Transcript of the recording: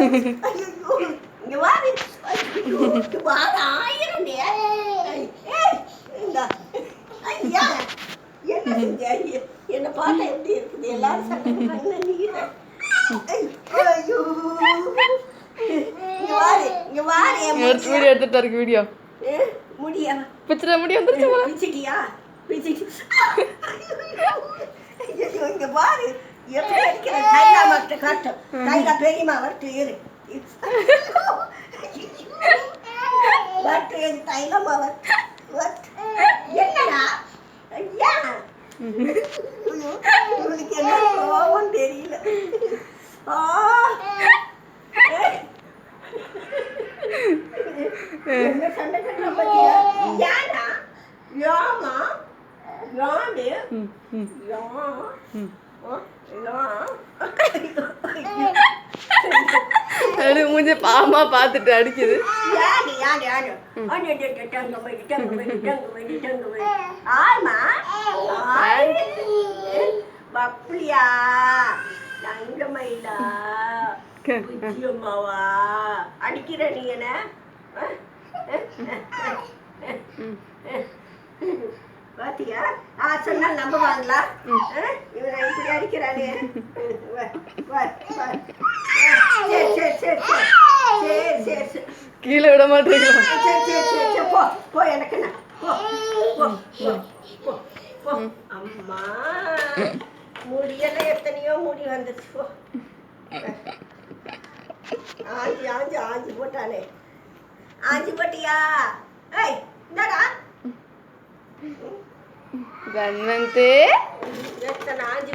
ஐயோ இங்க வாடி. ஐயோ வாட 1000 டே. ஏய் இந்தா. ஐயா என்ன செஞ்ச? என்ன பார்த்தா எப்படி இருக்குது? எல்லாரும் சண்டை கண்ண நீர. ஐயோ இங்க வாடி எடுத்துட்டு இருக்கு வீடியோ. முடியா பிச்சை முடி வந்துருச்சு போல. பிச்சிட்டியா? பிச்சிட்டு இங்க பாரு எப்படி அடிக்கிற. கைலா மாட்ட காட்டும். கைலா பெரியமா வரட்டு இரு. வரட்டு இரு கைலாமா வரட்டு. என்னடா ஐயா இவனுக்கு என்ன கோபம் தெரியல. என்ன சண்டை கட்டுற பத்தியா? யாரா யாமா யாரு மூஞ்சி பாவமா பார்த்துட்டு அடிக்குது. யாரு யாரு யாரு ஆமா பப்ளியா தங்கமயிலா அம்மாவா அடிக்கிற நீ என்ன? பாத்தியா? சொன்னா நம்புவாங்களா? இவனை இப்படி அடிக்கிறானே. கீழே விட மாட்டேங்கிறோம். போ எனக்கு அம்மா முடியெல்லாம் எத்தனையோ முடி வந்துச்சு. போ ஆஞ்சி ஆஞ்சி ஆஞ்சி போட்டானே. ஆஞ்சி போட்டியா? ஏய் என்னடா கண்ணந்தே எத்தனை ஆஞ்சி